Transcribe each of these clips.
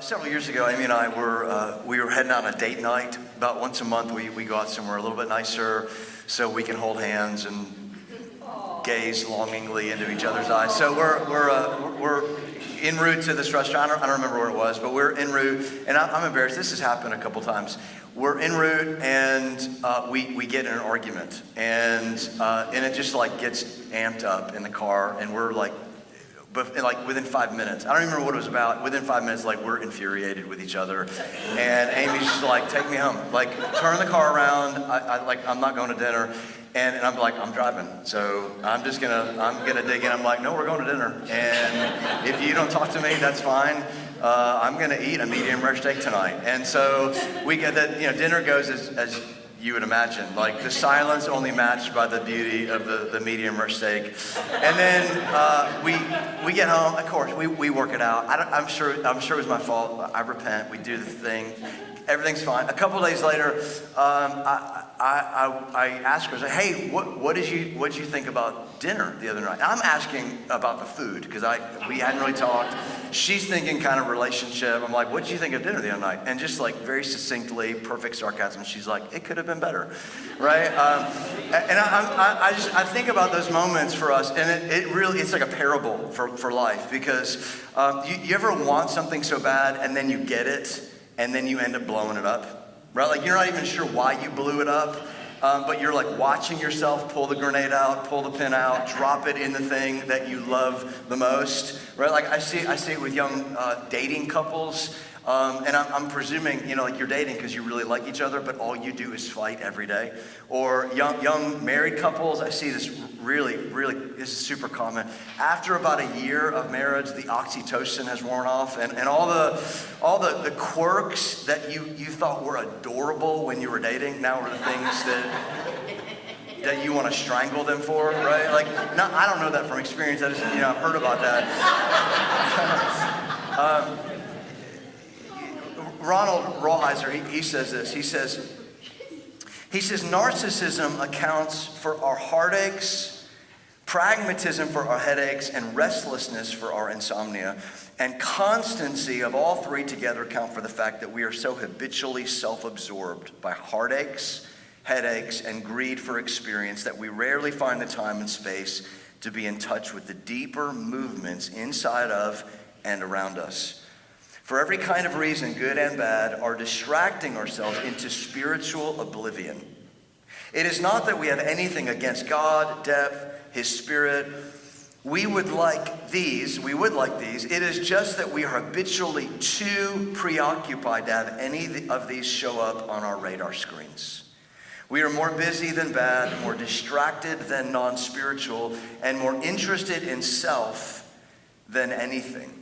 Several years ago, Amy and I we were heading out on a date night. About once a month, we go out somewhere a little bit nicer so we can hold hands and gaze longingly into each other's eyes. So we're en route to this restaurant. I don't remember where it was, but we're en route, and I'm embarrassed. This has happened a couple times. We're en route, and we get in an argument, and it just like gets amped up in the car, and we're like. But like within 5 minutes, I don't even remember what it was about. Within 5 minutes, like we're infuriated with each other, and Amy's just like, "Take me home. Like, turn the car around. I'm not going to dinner." And I'm like, "I'm driving, so I'm gonna dig in." I'm like, "No, we're going to dinner, and if you don't talk to me, that's fine. I'm gonna eat a medium rare steak tonight." And so we get that. Dinner goes as you would imagine, like the silence only matched by the beauty of the medium rare steak. And then we get home. Of course, we work it out. I'm sure it was my fault. I repent. We do the thing. Everything's fine. A couple days later, I asked her, I said, "Hey, what did you think about dinner the other night?" And I'm asking about the food because we hadn't really talked. She's thinking kind of relationship. I'm like, "What did you think of dinner the other night?" And just like very succinctly, perfect sarcasm, she's like, "It could have been better," right? And I think about those moments for us, and it's like a parable for life because you ever want something so bad and then you get it and then you end up blowing it up, right? Like you're not even sure why you blew it up. But you're like watching yourself pull the grenade out, pull the pin out, drop it in the thing that you love the most, right? Like I see it with young dating couples, and I'm presuming, like you're dating because you really like each other, but all you do is fight every day. Or young married couples, I see this really, this is super common. After about a year of marriage, the oxytocin has worn off, and all the quirks that you thought were adorable when you were dating now are the things that you want to strangle them for, right? Like, no, I don't know that from experience. I just, I've heard about that. Ronald Rawheiser, he says this. He says, narcissism accounts for our heartaches, pragmatism for our headaches, and restlessness for our insomnia. And constancy of all three together account for the fact that we are so habitually self-absorbed by heartaches, headaches, and greed for experience that we rarely find the time and space to be in touch with the deeper movements inside of and around us. For every kind of reason, good and bad, are distracting ourselves into spiritual oblivion. It is not that we have anything against God, depth, His Spirit. We would like these. It is just that we are habitually too preoccupied to have any of these show up on our radar screens. We are more busy than bad, more distracted than non-spiritual, and more interested in self than anything.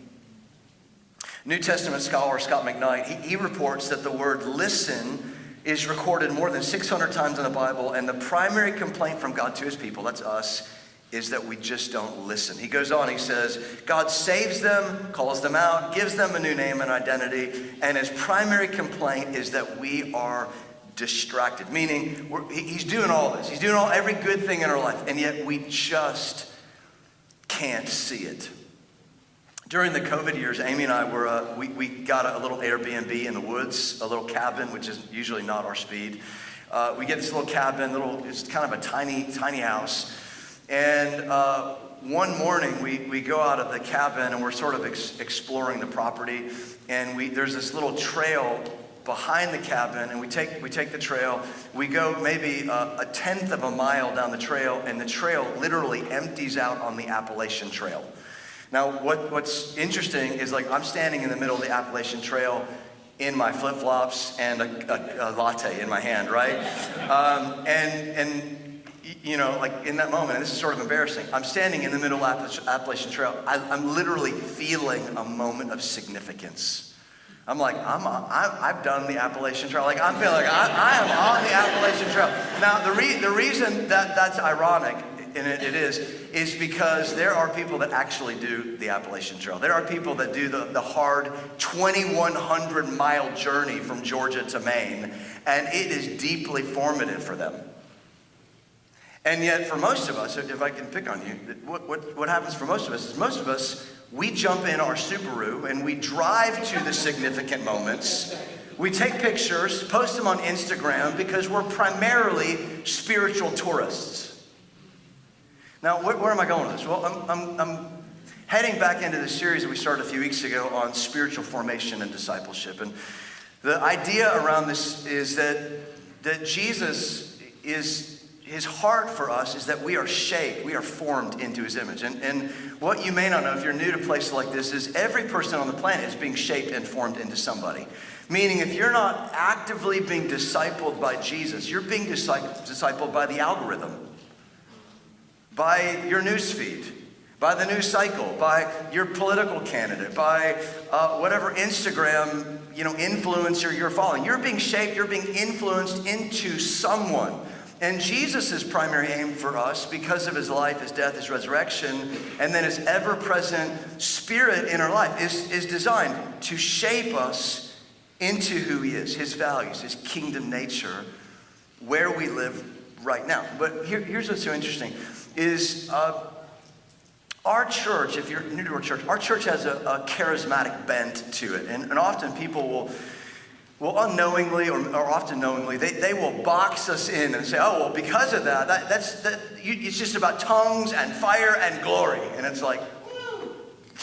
New Testament scholar Scott McKnight, he reports that the word listen is recorded more than 600 times in the Bible, and the primary complaint from God to His people, that's us, is that we just don't listen. He goes on, he says, God saves them, calls them out, gives them a new name and identity, and His primary complaint is that we are distracted, meaning He's doing all this. He's doing every good thing in our life, and yet we just can't see it. During the COVID years, Amy and I we got a little Airbnb in the woods, a little cabin, which is usually not our speed. We get this little cabin, it's kind of a tiny house. And one morning we go out of the cabin and we're sort of exploring the property. And there's this little trail behind the cabin, and we take the trail. We go maybe a tenth of a mile down the trail, and the trail literally empties out on the Appalachian Trail. Now, what's interesting is like I'm standing in the middle of the Appalachian Trail in my flip-flops and a latte in my hand, right? Like in that moment, and this is sort of embarrassing, I'm standing in the middle of Appalachian Trail. I'm literally feeling a moment of significance. I'm like, I've done the Appalachian Trail. Like I'm feeling like I am on the Appalachian Trail. Now, the reason that's ironic, and it is because there are people that actually do the Appalachian Trail. There are people that do the hard 2,100 mile journey from Georgia to Maine, and it is deeply formative for them. And yet for most of us, if I can pick on you, what happens for most of us is we jump in our Subaru and we drive to the significant moments. We take pictures, post them on Instagram because we're primarily spiritual tourists. Now, where am I going with this? Well, I'm heading back into the series that we started a few weeks ago on spiritual formation and discipleship. And the idea around this is that Jesus his heart for us is that we are shaped, we are formed into his image. And what you may not know if you're new to places like this is every person on the planet is being shaped and formed into somebody. Meaning if you're not actively being discipled by Jesus, you're being discipled by the algorithm, by your news feed, by the news cycle, by your political candidate, by whatever Instagram influencer you're following. You're being shaped, you're being influenced into someone. And Jesus' primary aim for us, because of his life, his death, his resurrection, and then his ever-present spirit in our life, is designed to shape us into who he is, his values, his kingdom nature, where we live right now. But here's what's so interesting, is our church, if you're new to our church has a charismatic bent to it. And often people will unknowingly or often knowingly, they will box us in and say, oh, well, because of it's just about tongues and fire and glory. And it's like,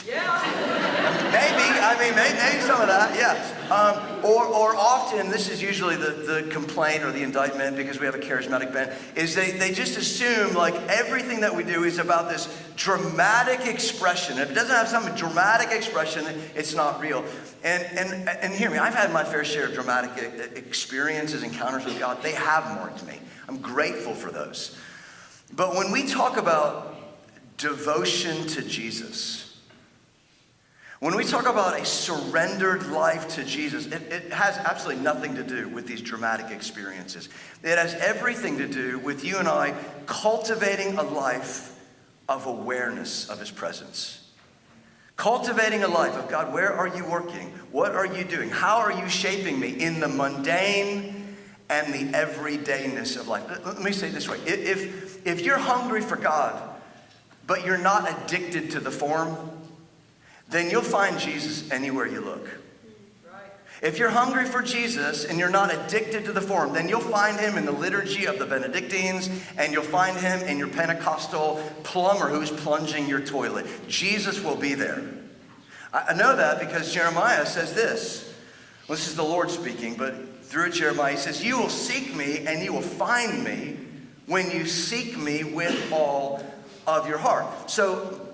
yeah. Maybe some of that, yeah. Or often, this is usually the complaint or the indictment because we have a charismatic bent, is they just assume like everything that we do is about this dramatic expression. If it doesn't have some dramatic expression, it's not real. And hear me, I've had my fair share of dramatic experiences, encounters with God. They have marked me. I'm grateful for those. But when we talk about devotion to Jesus, when we talk about a surrendered life to Jesus, it has absolutely nothing to do with these dramatic experiences. It has everything to do with you and I cultivating a life of awareness of his presence. Cultivating a life of, God, where are you working? What are you doing? How are you shaping me in the mundane and the everydayness of life? Let me say it this way. If you're hungry for God, but you're not addicted to the form, then you'll find Jesus anywhere you look. Right. If you're hungry for Jesus and you're not addicted to the form, then you'll find him in the liturgy of the Benedictines, and you'll find him in your Pentecostal plumber who's plunging your toilet. Jesus will be there. I know that because Jeremiah says this. Well, this is the Lord speaking, but through Jeremiah, he says, you will seek me and you will find me when you seek me with all of your heart. So,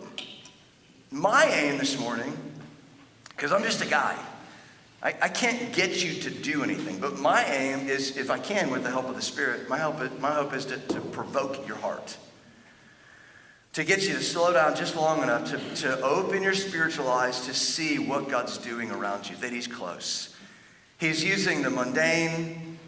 my aim this morning, because I'm just a guy, I can't get you to do anything, but my aim is, if I can, with the help of the Spirit, my hope is to provoke your heart. To get you to slow down just long enough to open your spiritual eyes to see what God's doing around you, that he's close. He's using the mundane,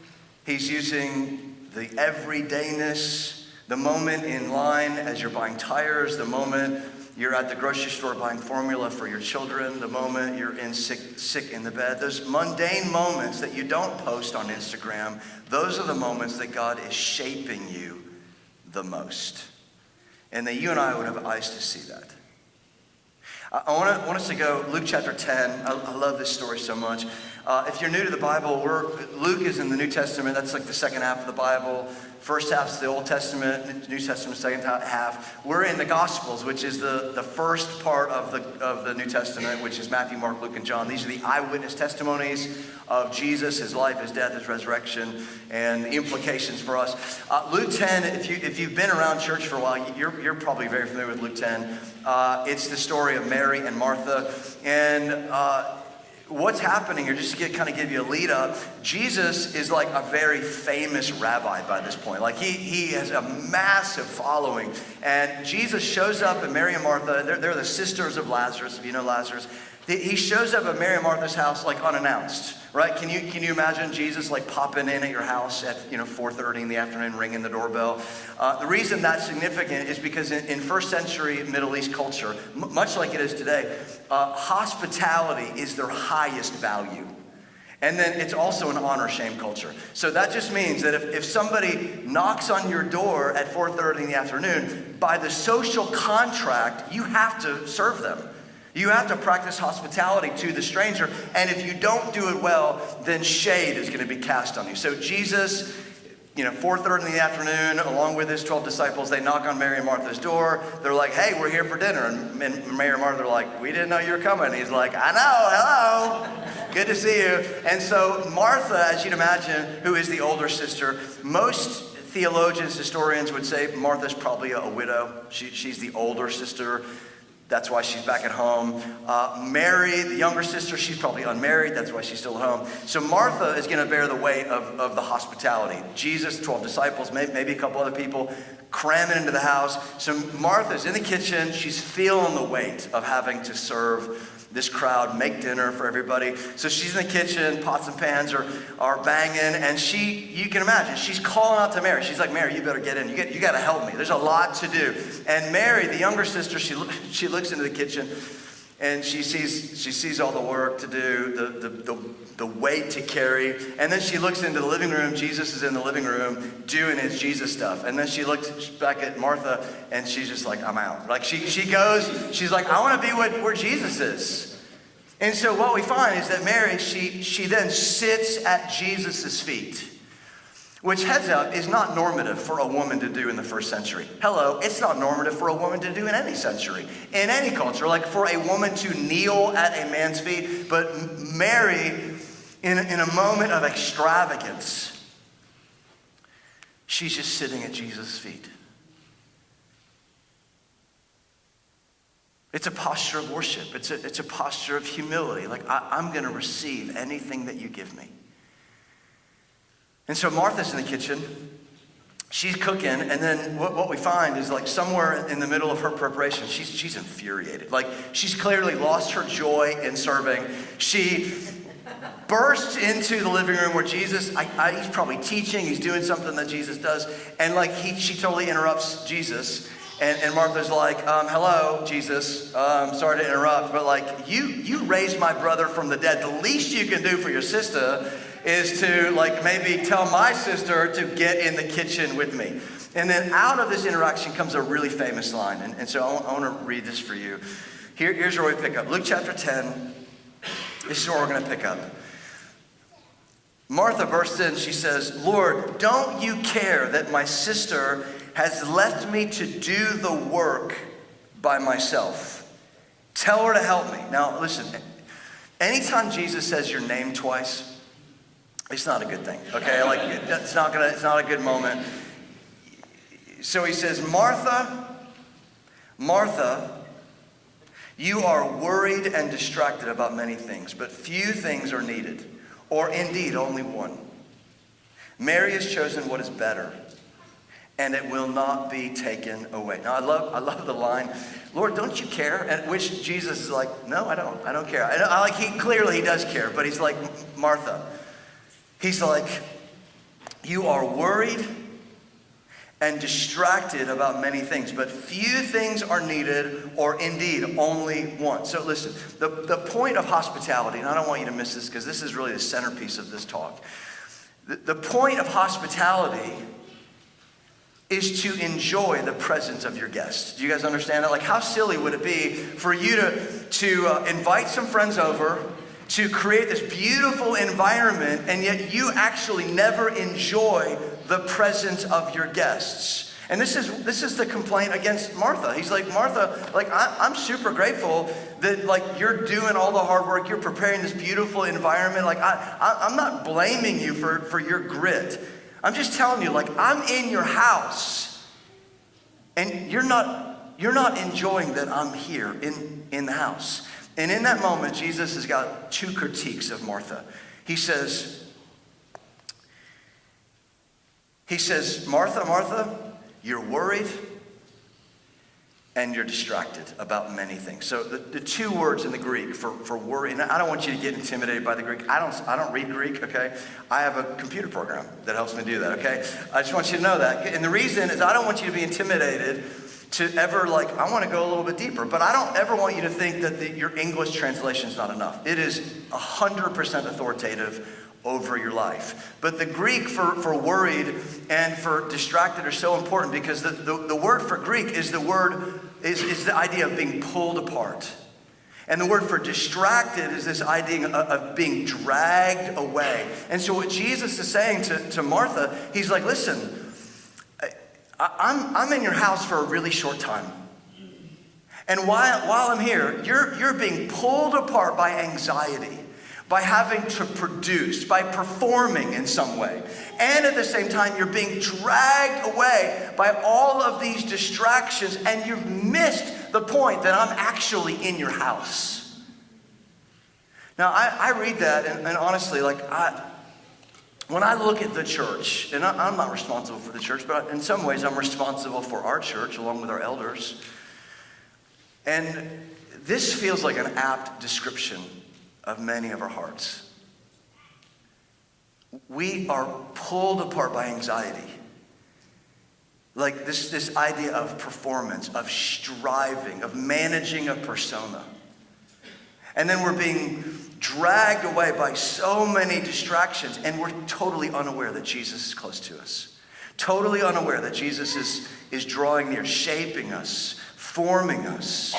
he's using the everydayness, the moment in line as you're buying tires, the moment you're at the grocery store buying formula for your children, the moment you're sick in the bed. Those mundane moments that you don't post on Instagram, those are the moments that God is shaping you the most. And that you and I would have eyes to see that. I want us to go Luke chapter 10. I love this story so much. If you're new to the Bible, Luke is in the New Testament. That's like the second half of the Bible. First half's the Old Testament, New Testament, second half. We're in the Gospels, which is the first part of the New Testament, which is Matthew, Mark, Luke, and John. These are the eyewitness testimonies of Jesus, his life, his death, his resurrection, and the implications for us. Luke 10, if you've been around church for a while, you're probably very familiar with Luke 10. It's the story of Mary and Martha. And what's happening here, just to kind of give you a lead up, Jesus is like a very famous rabbi by this point. Like he has a massive following. And Jesus shows up at Mary and Martha. They're the sisters of Lazarus, if you know Lazarus. He shows up at Mary and Martha's house like unannounced, right? Can you imagine Jesus like popping in at your house at 4:30 in the afternoon, ringing the doorbell? The reason that's significant is because in first century Middle East culture, much like it is today, hospitality is their highest value. And then it's also an honor-shame culture. So that just means that if somebody knocks on your door at 4:30 in the afternoon, by the social contract, you have to serve them. You have to practice hospitality to the stranger. And if you don't do it well, then shade is going to be cast on you. So Jesus, 4:30 in the afternoon, along with his 12 disciples, they knock on Mary and Martha's door. They're like, hey, we're here for dinner. And Mary and Martha are like, we didn't know you were coming. And he's like, I know, hello, good to see you. And so Martha, as you'd imagine, who is the older sister, most theologians, historians would say Martha's probably a widow. She's the older sister. That's why she's back at home. Mary, the younger sister, she's probably unmarried. That's why she's still at home. So Martha is going to bear the weight of the hospitality. Jesus, 12 disciples, maybe a couple other people, cramming into the house. So Martha's in the kitchen. She's feeling the weight of having to serve this crowd, make dinner for everybody. So she's in the kitchen, pots and pans are banging, and you can imagine, she's calling out to Mary. She's like, Mary, you better get in. You got to help me. There's a lot to do. And Mary, the younger sister, she looks into the kitchen, and she sees all the work to do, the weight to carry. And then she looks into the living room. Jesus is in the living room doing his Jesus stuff. And then she looks back at Martha, and she's just like, I'm out. Like she goes, she's like, I want to be where Jesus is. And so what we find is that Mary, she then sits at Jesus' feet, which, heads up, is not normative for a woman to do in the first century. Hello, it's not normative for a woman to do in any century, in any culture, like for a woman to kneel at a man's feet. But Mary, in a moment of extravagance, she's just sitting at Jesus' feet. It's a posture of worship. It's a posture of humility. Like, I'm going to receive anything that you give me. And so Martha's in the kitchen, she's cooking, and then what we find is, like, somewhere in the middle of her preparation, she's infuriated. Like, she's clearly lost her joy in serving. She bursts into the living room where Jesus, he's probably teaching, he's doing something that Jesus does, and like she totally interrupts Jesus. And Martha's like, hello, Jesus, sorry to interrupt, but like, you raised my brother from the dead. The least you can do for your sister is to, like, maybe tell my sister to get in the kitchen with me. And then out of this interaction comes a really famous line. And so I want to read this for you. Here's where we pick up. Luke chapter 10. This is where we're going to pick up. Martha bursts in. She says, Lord, don't you care that my sister has left me to do the work by myself? Tell her to help me. Now, listen. Anytime Jesus says your name twice, it's not a good thing, okay? Like, it's not a good moment. So he says, Martha, Martha, you are worried and distracted about many things, but few things are needed, or indeed only one. Mary has chosen what is better, and it will not be taken away. Now, I love the line, Lord, don't you care? And which Jesus is like, no, I don't care. He clearly does care, but he's like, Martha. He's like, you are worried and distracted about many things, but few things are needed, or indeed only one. So listen, the point of hospitality, and I don't want you to miss this because this is really the centerpiece of this talk. The point of hospitality is to enjoy the presence of your guests. Do you guys understand that? Like, how silly would it be for you to invite some friends over, to create this beautiful environment, and yet you actually never enjoy the presence of your guests? And this is the complaint against Martha. He's like, Martha, like, I'm super grateful that, like, you're doing all the hard work, you're preparing this beautiful environment. Like, I'm not blaming you for your grit. I'm just telling you, like, I'm in your house, and you're not enjoying that I'm here in the house. And in that moment, Jesus has got two critiques of Martha. He says, Martha, Martha, you're worried and you're distracted about many things. So the two words in the Greek for worry, and I don't want you to get intimidated by the Greek. I don't read Greek, okay? I have a computer program that helps me do that, okay? I just want you to know that. And the reason is I don't want you to be intimidated to ever, like, I want to go a little bit deeper, but I don't ever want you to think that your English translation is not enough. It is 100% authoritative over your life. But the Greek for worried and for distracted are so important because the word for Greek is the idea of being pulled apart. And the word for distracted is this idea of being dragged away. And so what Jesus is saying to Martha, he's like, listen, I'm in your house for a really short time. And while I'm here, you're being pulled apart by anxiety, by having to produce, by performing in some way. And at the same time, you're being dragged away by all of these distractions, and you've missed the point that I'm actually in your house. Now, I read that, and honestly, when I look at the church, and I'm not responsible for the church, but in some ways I'm responsible for our church along with our elders. And this feels like an apt description of many of our hearts. We are pulled apart by anxiety. Like this idea of performance, of striving, of managing a persona. And then we're being dragged away by so many distractions, and we're totally unaware that Jesus is close to us. Totally unaware that Jesus is drawing near, shaping us, forming us,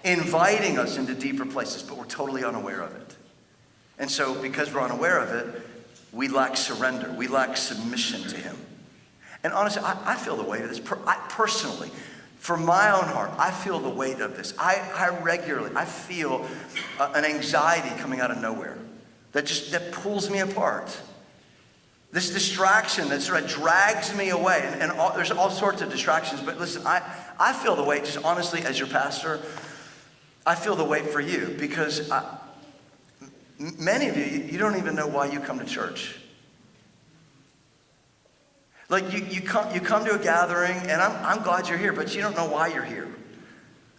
inviting us into deeper places, but we're totally unaware of it. And so because we're unaware of it, we lack surrender. We lack submission to him. And honestly, I feel the weight of this. Personally, from my own heart, I feel the weight of this. I regularly feel an anxiety coming out of nowhere that pulls me apart. This distraction that sort of drags me away. And there's all sorts of distractions. But listen, I feel the weight, just honestly, as your pastor, I feel the weight for you because many of you don't even know why you come to church. Like you come to a gathering, and I'm glad you're here, but you don't know why you're here.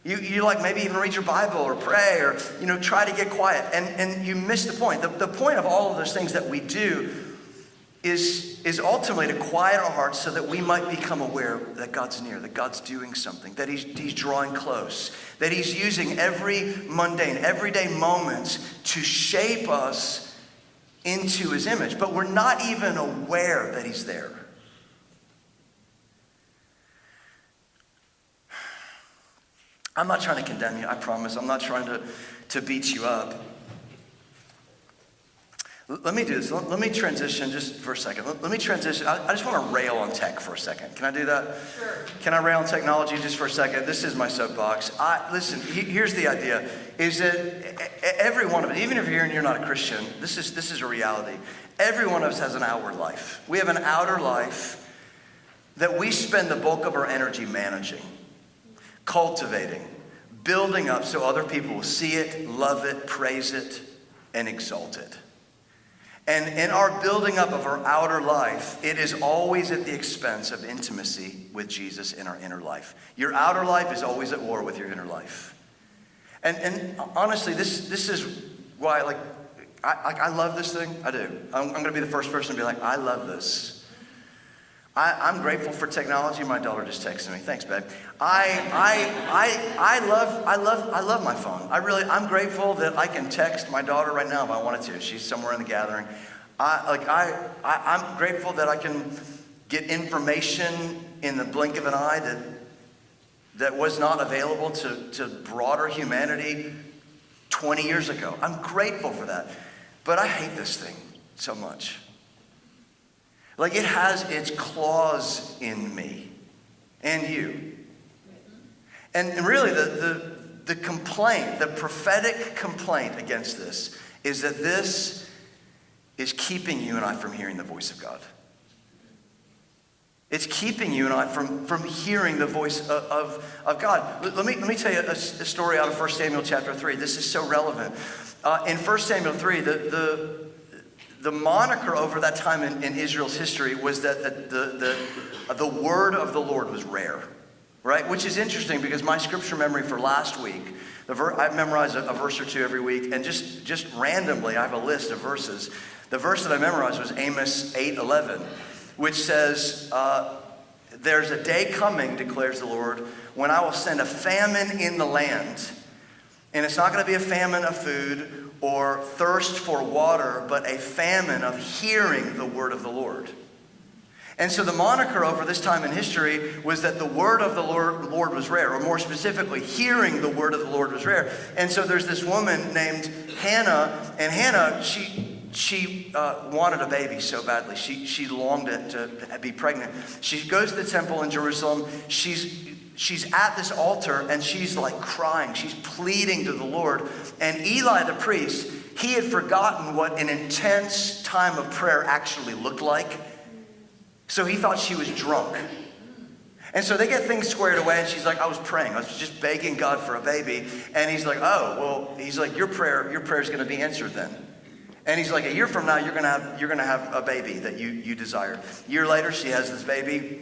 You like maybe even read your Bible or pray or try to get quiet, and you miss the point. The point of all of those things that we do is ultimately to quiet our hearts so that we might become aware that God's near, that God's doing something, that he's drawing close, that he's using every mundane, everyday moments to shape us into his image. But we're not even aware that he's there. I'm not trying to condemn you, I promise. I'm not trying to beat you up. Let me do this. Let me transition just for a second. Let me transition. I just want to rail on tech for a second. Can I do that? Sure. Can I rail on technology just for a second? This is my soapbox. Listen, here's the idea, is that every one of us, even if you're here and you're not a Christian, this is a reality. Every one of us has an outward life. We have an outer life that we spend the bulk of our energy managing, cultivating, building up so other people will see it, love it, praise it, and exalt it. And in our building up of our outer life, it is always at the expense of intimacy with Jesus in our inner life. Your outer life is always at war with your inner life. And honestly, this is why I love this thing. I do. I'm going to be the first person to be like, I love this. I'm grateful for technology. My daughter just texted me. Thanks, babe. I love my phone. I'm grateful that I can text my daughter right now if I wanted to. She's somewhere in the gathering. I'm grateful that I can get information in the blink of an eye that was not available to broader humanity 20 years ago. I'm grateful for that. But I hate this thing so much. Like it has its claws in me and you. And really the complaint, the prophetic complaint against this is that this is keeping you and I from hearing the voice of God. It's keeping you and I from hearing the voice of God. Let me tell you a story out of 1 Samuel chapter 3. This is so relevant. In 1 Samuel 3, the moniker over that time in Israel's history was that the word of the Lord was rare, right? Which is interesting because my scripture memory for last week, I memorize a verse or two every week, and just randomly I have a list of verses. The verse that I memorized was Amos 8:11, which says, "There's a day coming, declares the Lord, when I will send a famine in the land, and it's not going to be a famine of food or thirst for water, but a famine of hearing the word of the Lord." And so the moniker over this time in history was that the word of the Lord was rare, or more specifically, hearing the word of the Lord was rare. And so there's this woman named Hannah, and Hannah, she wanted a baby so badly. She longed to be pregnant. She goes to the temple in Jerusalem. She's at this altar, and she's like crying. She's pleading to the Lord. And Eli the priest, he had forgotten what an intense time of prayer actually looked like. So he thought she was drunk. And so they get things squared away, and she's like, I was praying. I was just begging God for a baby. And he's like, oh, well, he's like, your prayer is going to be answered then. And he's like, a year from now, you're going to have a baby that you desire. A year later, she has this baby.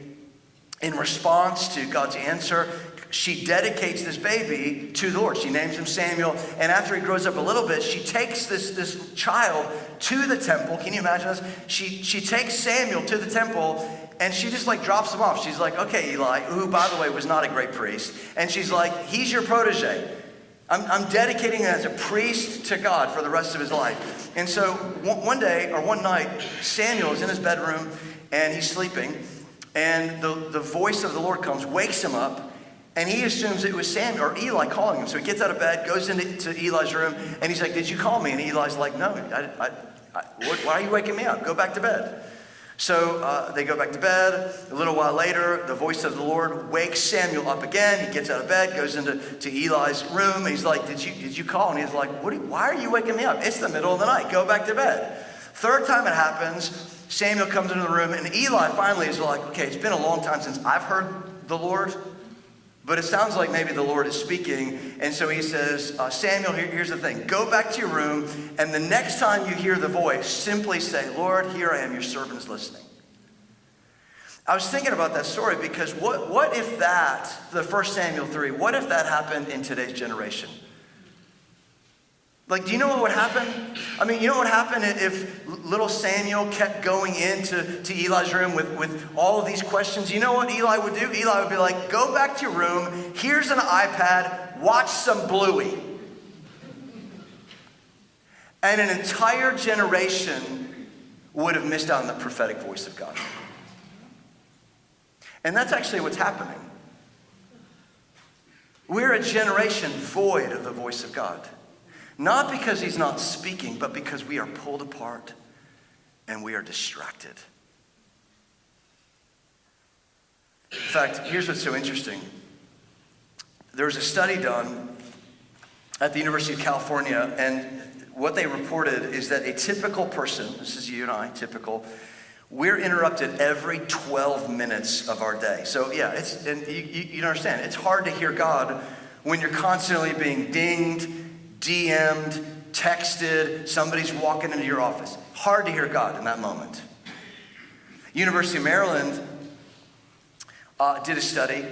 In response to God's answer, she dedicates this baby to the Lord. She names him Samuel. And after he grows up a little bit, she takes this child to the temple. Can you imagine this? She takes Samuel to the temple, and she just like drops him off. She's like, okay, Eli, who, by the way, was not a great priest. And she's like, he's your protege. I'm dedicating him as a priest to God for the rest of his life. And so one night, Samuel is in his bedroom, and he's sleeping. And the voice of the Lord comes, wakes him up, and he assumes it was Samuel or Eli calling him. So he gets out of bed, goes into Eli's room, and he's like, did you call me? And Eli's like, no, why are you waking me up? Go back to bed. So they go back to bed. A little while later, the voice of the Lord wakes Samuel up again. He gets out of bed, goes into Eli's room, and he's like, did you call? And he's like, why are you waking me up? It's the middle of the night. Go back to bed. Third time it happens, Samuel comes into the room, and Eli finally is like, okay, it's been a long time since I've heard the Lord, but it sounds like maybe the Lord is speaking. And so he says, Samuel, here's the thing. Go back to your room, and the next time you hear the voice, simply say, Lord, here I am, your servant is listening. I was thinking about that story because what if that, the 1 Samuel 3, what if that happened in today's generation? Like, do you know what would happen? I mean, you know what would happen if little Samuel kept going into Eli's room with all of these questions? You know what Eli would do? Eli would be like, go back to your room. Here's an iPad. Watch some Bluey. And an entire generation would have missed out on the prophetic voice of God. And that's actually what's happening. We're a generation void of the voice of God. Not because he's not speaking, but because we are pulled apart and we are distracted. In fact, here's what's so interesting. There was a study done at the University of California, and what they reported is that a typical person, this is you and I, typical, we're interrupted every 12 minutes of our day. So yeah, and you understand, it's hard to hear God when you're constantly being dinged, DM'd, texted, somebody's walking into your office. Hard to hear God in that moment. University of Maryland did a study.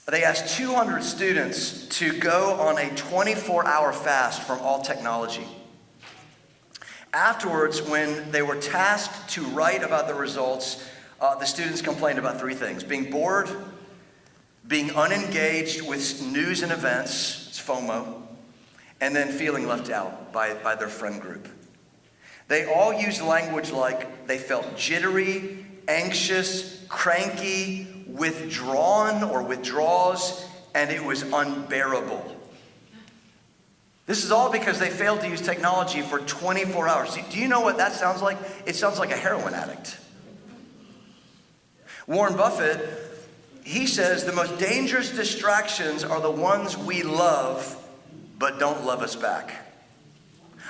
They asked 200 students to go on a 24-hour fast from all technology. Afterwards, when they were tasked to write about the results, the students complained about three things: being bored, being unengaged with news and events, it's FOMO, and then feeling left out by their friend group. They all used language like they felt jittery, anxious, cranky, withdrawn or withdraws, and it was unbearable. This is all because they failed to use technology for 24 hours. Do you know what that sounds like? It sounds like a heroin addict. Warren Buffett, he says the most dangerous distractions are the ones we love but don't love us back.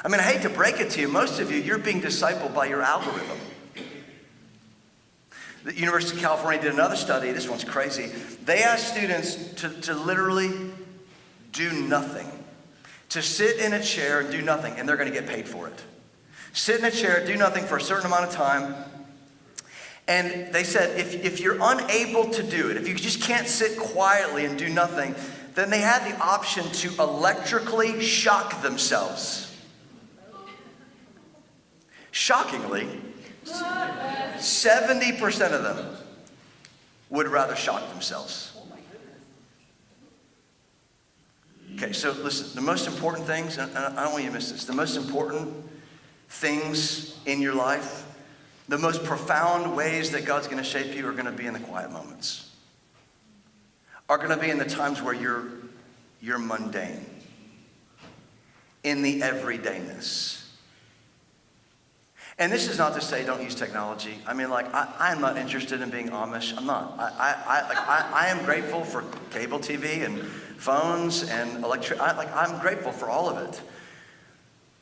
I mean, I hate to break it to you, most of you, you're being discipled by your algorithm. The University of California did another study, this one's crazy. They asked students to literally do nothing. To sit in a chair and do nothing, and they're gonna get paid for it. Sit in a chair, do nothing for a certain amount of time. And they said, if you're unable to do it, if you just can't sit quietly and do nothing, then they had the option to electrically shock themselves. Shockingly, 70% of them would rather shock themselves. Okay, so listen, the most important things, and I don't want you to miss this, the most important things in your life The most profound ways that God's going to shape you are going to be in the quiet moments. Are going to be in the times where you're mundane. In the everydayness. And this is not to say don't use technology. I mean, like, I'm not interested in being Amish. I'm not. I am grateful for cable TV and phones and I'm grateful for all of it.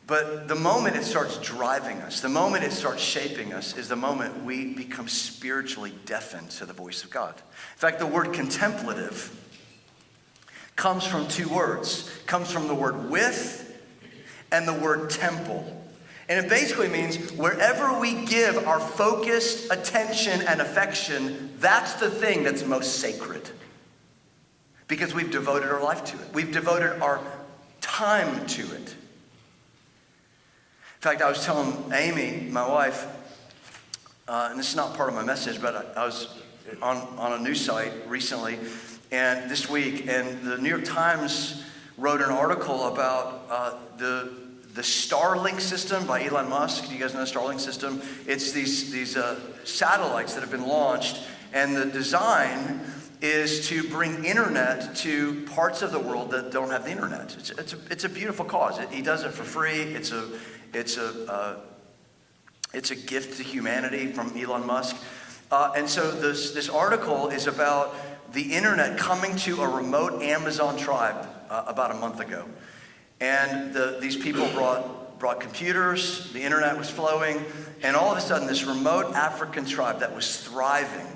But the moment it starts driving us, the moment it starts shaping us, is the moment we become spiritually deafened to the voice of God. In fact, the word contemplative comes from two words. It comes from the word with and the word temple. And it basically means wherever we give our focused attention and affection, that's the thing that's most sacred. Because we've devoted our life to it. We've devoted our time to it. In fact, I was telling Amy, my wife, and this is not part of my message, but I was on a news site recently, and this week, and the New York Times wrote an article about the Starlink system by Elon Musk. Do you guys know the Starlink system? It's these satellites that have been launched, and the design is to bring internet to parts of the world that don't have the internet. It's a beautiful cause. He does it for free. It's a gift to humanity from Elon Musk. And so this article is about the internet coming to a remote Amazon tribe about a month ago. And these people brought computers, the internet was flowing, and all of a sudden this remote African tribe that was thriving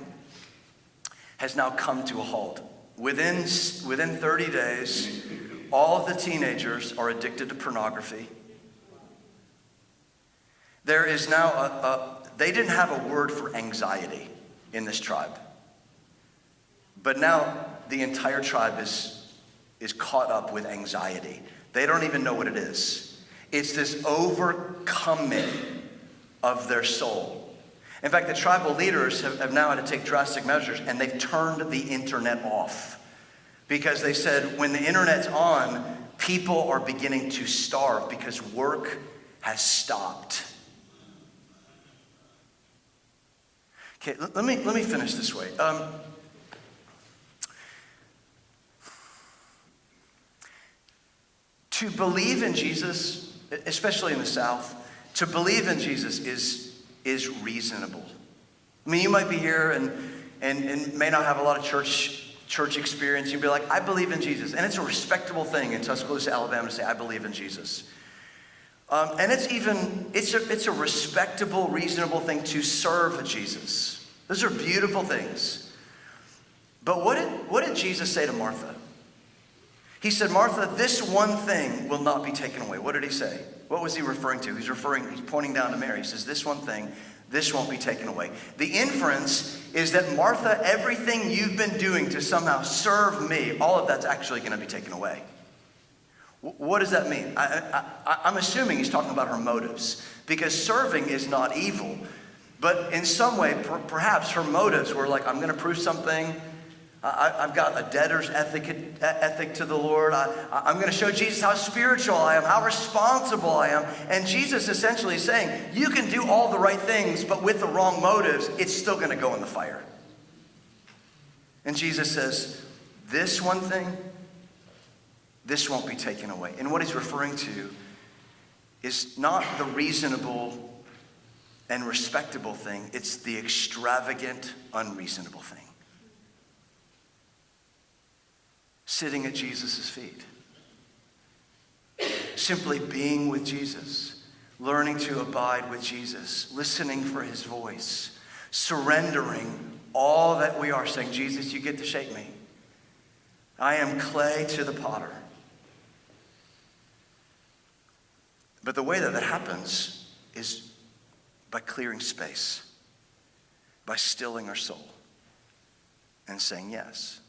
has now come to a halt. Within 30 days, all of the teenagers are addicted to pornography. There is now they didn't have a word for anxiety in this tribe. But now the entire tribe is caught up with anxiety. They don't even know what it is. It's this overcoming of their soul. In fact, the tribal leaders have now had to take drastic measures, and they've turned the internet off. Because they said when the internet's on, people are beginning to starve because work has stopped. Okay, let me finish this way. To believe in Jesus, especially in the South, to believe in Jesus is reasonable. I mean, you might be here and may not have a lot of church experience. You'd be like, I believe in Jesus. And it's a respectable thing in Tuscaloosa, Alabama to say, I believe in Jesus. And it's a respectable, reasonable thing to serve Jesus. Those are beautiful things. But what did Jesus say to Martha? He said, Martha, this one thing will not be taken away. What did he say? What was he referring to? He's pointing down to Mary. He says, this one thing, this won't be taken away. The inference is that Martha, everything you've been doing to somehow serve me, all of that's actually going to be taken away. What does that mean? I'm assuming he's talking about her motives, because serving is not evil. But in some way, perhaps her motives were like, I'm going to prove something. I've got a debtor's ethic to the Lord. I'm going to show Jesus how spiritual I am, how responsible I am. And Jesus essentially is saying, you can do all the right things, but with the wrong motives, it's still going to go in the fire. And Jesus says, this one thing, this won't be taken away. And what he's referring to is not the reasonable and respectable thing. It's the extravagant, unreasonable thing. Sitting at Jesus' feet. Simply being with Jesus. Learning to abide with Jesus. Listening for his voice. Surrendering all that we are. Saying, Jesus, you get to shape me. I am clay to the potter. But the way that happens is by clearing space. By stilling our soul. And saying yes.